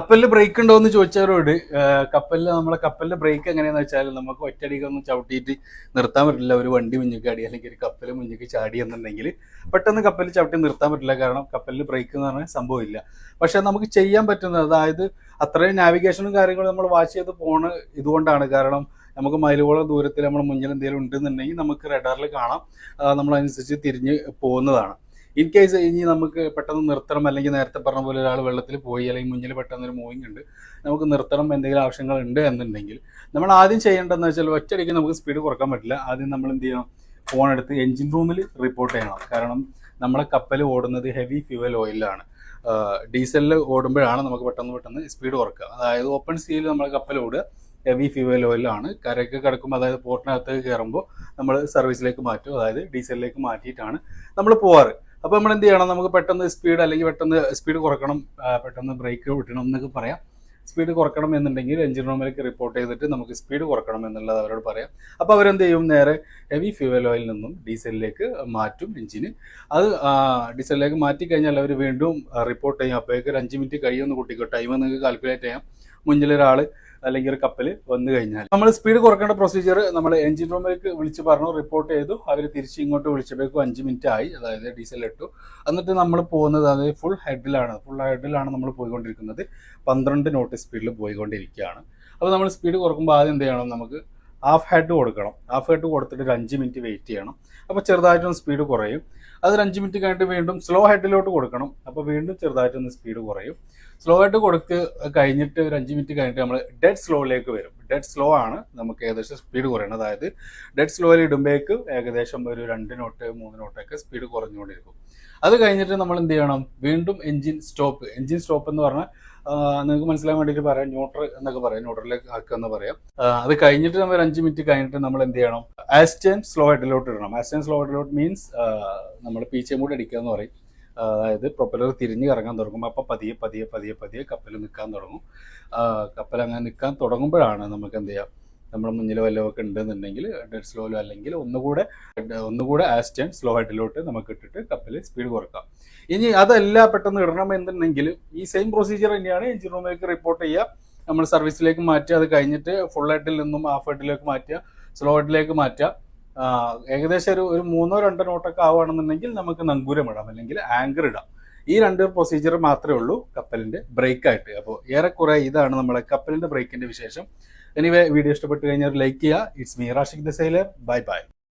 കപ്പലിൽ ബ്രേക്ക് ഉണ്ടോ എന്ന് ചോദിച്ചവരോട് നമ്മളെ കപ്പലിന്റെ ബ്രേക്ക് എങ്ങനെയാന്ന് വെച്ചാൽ നമുക്ക് ഒറ്റയടിക്കൊന്നും ചവിട്ടിയിട്ട് നിർത്താൻ പറ്റില്ല. ഒരു വണ്ടി മുന്നിക്ക് ചാടി അല്ലെങ്കിൽ ഒരു കപ്പൽ മുന്നിക്ക് ചാടി എന്നുണ്ടെങ്കിൽ പെട്ടെന്ന് കപ്പലിൽ ചവിട്ടി നിർത്താൻ പറ്റില്ല. കാരണം കപ്പലിൽ ബ്രേക്ക് എന്ന് പറഞ്ഞാൽ സംഭവമില്ല. പക്ഷെ നമുക്ക് ചെയ്യാൻ പറ്റുന്നത്, അതായത് അത്രയും നാവിഗേഷനും കാര്യങ്ങളും നമ്മൾ വാച്ച് ചെയ്ത് പോണ ഇതുകൊണ്ടാണ്. കാരണം നമുക്ക് മൈലുകളോ ദൂരത്തിൽ നമ്മൾ മുന്നിൽ എന്തെങ്കിലും ഉണ്ടെന്നുണ്ടെങ്കിൽ നമുക്ക് റഡാറിൽ കാണാം, നമ്മളനുസരിച്ച് തിരിഞ്ഞ് പോകുന്നതാണ്. ഇൻ കേസ് ഇനി നമുക്ക് പെട്ടെന്ന് നിർത്തണം, അല്ലെങ്കിൽ നേരത്തെ പറഞ്ഞ പോലെ ഒരാൾ വെള്ളത്തിൽ പോയി അല്ലെങ്കിൽ മുന്നിൽ പെട്ടെന്ന് ഒരു മൂവിങ് ഉണ്ട്, നമുക്ക് നിർത്തണം, എന്തെങ്കിലും ആവശ്യങ്ങൾ ഉണ്ട് എന്നുണ്ടെങ്കിൽ നമ്മൾ ആദ്യം ചെയ്യേണ്ടതെന്ന് വെച്ചാൽ ഒറ്റയടിക്ക് നമുക്ക് സ്പീഡ് കുറക്കാൻ പറ്റില്ല. ആദ്യം നമ്മൾ എന്ത് ചെയ്യണം, ഫോൺ എടുത്ത് എഞ്ചിൻ റൂമിൽ റിപ്പോർട്ട് ചെയ്യണം. കാരണം നമ്മളെ കപ്പൽ ഓടുന്നത് ഹെവി ഫ്യൂവൽ ഓയിലാണ്. ഡീസലിൽ ഓടുമ്പോഴാണ് നമുക്ക് പെട്ടെന്ന് സ്പീഡ് കുറക്കുക. അതായത് ഓപ്പൺ സീയിൽ നമ്മൾ കപ്പൽ ഓടുക ഹെവി ഫ്യൂവൽ ഓയിലാണ്. കരയ്ക്ക് കിടക്കുമ്പോൾ, അതായത് പോർട്ടിനകത്തേക്ക് കയറുമ്പോൾ നമ്മൾ സർവീസിലേക്ക് മാറ്റും, അതായത് ഡീസലിലേക്ക് മാറ്റിയിട്ടാണ് നമ്മൾ പോവാറ്. അപ്പോൾ നമ്മൾ എന്ത് ചെയ്യണം, നമുക്ക് പെട്ടെന്ന് സ്പീഡ് അല്ലെങ്കിൽ പെട്ടെന്ന് സ്പീഡ് കുറക്കണം, പെട്ടെന്ന് ബ്രേക്ക് വിട്ടണം എന്നൊക്കെ പറയാം. സ്പീഡ് കുറക്കണം എന്നുണ്ടെങ്കിൽ എഞ്ചിൻ റൂമിലേക്ക് റിപ്പോർട്ട് ചെയ്തിട്ട് നമുക്ക് സ്പീഡ് കുറക്കണം എന്നുള്ളത് അവരോട് പറയാം. അപ്പോൾ അവരെന്ത് ചെയ്യും, നേരെ ഹെവി ഫ്യൂവൽ ഓയിലിൽ നിന്നും ഡീസലിലേക്ക് മാറ്റും എഞ്ചിന്. അത് ഡീസലിലേക്ക് മാറ്റി കഴിഞ്ഞാൽ അവർ വീണ്ടും റിപ്പോർട്ട് ചെയ്യും. അപ്പോഴേക്ക് ഒരു 5 മിനിറ്റ് കഴിയുമെന്ന് കുട്ടിക്കോ, ടൈം നിങ്ങൾക്ക് കാൽക്കുലേറ്റ് ചെയ്യാം. മുന്നിലൊരാൾ അല്ലെങ്കിൽ ഒരു കപ്പൽ വന്നു കഴിഞ്ഞാൽ നമ്മൾ സ്പീഡ് കുറക്കേണ്ട പ്രൊസീജിയർ നമ്മൾ എഞ്ചിൻ റൂമിലേക്ക് വിളിച്ച് പറഞ്ഞു, റിപ്പോർട്ട് ചെയ്തു. അവർ തിരിച്ച് ഇങ്ങോട്ട് വിളിച്ചപ്പോഴേക്കും 5 മിനിറ്റ് ആയി, അതായത് ഡീസൽ ഇട്ടു. എന്നിട്ട് നമ്മൾ പോകുന്നത് അതായത് ഫുൾ ഹെഡിലാണ് നമ്മൾ പോയിക്കൊണ്ടിരിക്കുന്നത്. 12 നോട്ട് സ്പീഡിൽ പോയിക്കൊണ്ടിരിക്കുകയാണ്. അപ്പോൾ നമ്മൾ സ്പീഡ് കുറക്കുമ്പോൾ ആദ്യം എന്ത് ചെയ്യണം, നമുക്ക് ഹാഫ് ഹെഡ് കൊടുക്കണം. ഹാഫ് ഹെഡ് കൊടുത്തിട്ട് ഒരു 5 മിനിറ്റ് വെയിറ്റ് ചെയ്യണം. അപ്പോൾ ചെറുതായിട്ടൊന്ന് സ്പീഡ് കുറയും. അതൊരു 5 മിനിറ്റ് കഴിഞ്ഞിട്ട് വീണ്ടും സ്ലോ ഹെഡിലോട്ട് കൊടുക്കണം. അപ്പോൾ വീണ്ടും ചെറുതായിട്ടൊന്ന് സ്പീഡ് കുറയും. സ്ലോ ഹെഡ് കൊടുത്ത് കഴിഞ്ഞിട്ട് ഒരു 5 മിനിറ്റ് കഴിഞ്ഞിട്ട് നമ്മൾ ഡെഡ് സ്ലോയിലേക്ക് വരും. ഡെഡ് സ്ലോ ആണ് നമുക്ക് ഏകദേശം സ്പീഡ് കുറയണം. അതായത് ഡെഡ് സ്ലോയിൽ ഇടുമ്പോഴേക്ക് ഏകദേശം ഒരു 2 നോട്ട് 3 നോട്ടൊക്കെ സ്പീഡ് കുറഞ്ഞുകൊണ്ടിരിക്കും. അത് കഴിഞ്ഞിട്ട് നമ്മൾ എന്ത് ചെയ്യണം, വീണ്ടും എഞ്ചിൻ സ്റ്റോപ്പ് എന്ന് പറഞ്ഞാൽ നിങ്ങൾക്ക് മനസ്സിലാൻ വേണ്ടിയിട്ട് പറയാം, ന്യൂട്രൽ എന്നൊക്കെ പറയാം, ന്യൂട്രലിലേക്ക് ആക്കുക എന്ന് പറയാം. അത് കഴിഞ്ഞിട്ട് നമ്മൾ 5 മിനിറ്റ് കഴിഞ്ഞിട്ട് നമ്മൾ എന്ത് ചെയ്യണം, ആസ്റ്റൻ സ്ലോ ഹെഡിലോട്ട് ഇടണം. ആസ്റ്റൻ സ്ലോ ഹെഡിലോട്ട് മീൻസ് നമ്മൾ പീച്ചെ മൂടി അടിക്കുക എന്ന് പറയും. അതായത് പ്രൊപ്പലർ തിരിഞ്ഞ് കറങ്ങാൻ തുടങ്ങും. അപ്പോൾ പതിയെ കപ്പൽ നിൽക്കാൻ തുടങ്ങും. കപ്പൽ അങ്ങനെ നിൽക്കാൻ തുടങ്ങുമ്പോഴാണ് നമുക്ക് എന്ത് ചെയ്യാം, നമ്മുടെ മുന്നിൽ വല്ലതൊക്കെ ഉണ്ടെന്നുണ്ടെങ്കിൽ ഡെഡ് സ്ലോയിലോ അല്ലെങ്കിൽ ഒന്നുകൂടെ ആസ്റ്റൻ സ്ലോ ഹെഡിലോട്ട് നമുക്ക് ഇട്ടിട്ട് കപ്പൽ സ്പീഡ് കുറക്കാം. ഇനി അതല്ല പെട്ടെന്ന് ഇടണം എന്നുണ്ടെങ്കിൽ ഈ സെയിം പ്രൊസീജിയർ തന്നെയാണ്. എഞ്ചിൻ റൂമിലേക്ക് റിപ്പോർട്ട് ചെയ്യുക, നമ്മൾ സർവീസിലേക്ക് മാറ്റുക. അത് കഴിഞ്ഞിട്ട് ഫുൾ ഹെഡിൽ നിന്നും ഹാഫ് ഹെഡിലേക്ക് മാറ്റുക, സ്ലോ ഹെഡിലേക്ക് മാറ്റുക. ഏകദേശം ഒരു 3-2 നോട്ടൊക്കെ ആവുകയാണെന്നുണ്ടെങ്കിൽ നമുക്ക് നങ്കൂരം ഇടാം, അല്ലെങ്കിൽ ആങ്കർ ഇടാം. ഈ 2 പ്രൊസീജിയർ മാത്രമേ ഉള്ളൂ കപ്പലിന്റെ ബ്രേക്ക് ആയിട്ട്. അപ്പോൾ ഏറെക്കുറെ ഇതാണ് നമ്മളെ കപ്പലിന്റെ ബ്രേക്കിന്റെ വിശേഷം. എനിവേ, വീഡിയോ ഇഷ്ടപ്പെട്ട് കഴിഞ്ഞാൽ ലൈക്ക് ചെയ്യുക. It's me Rashiq the sailor. By.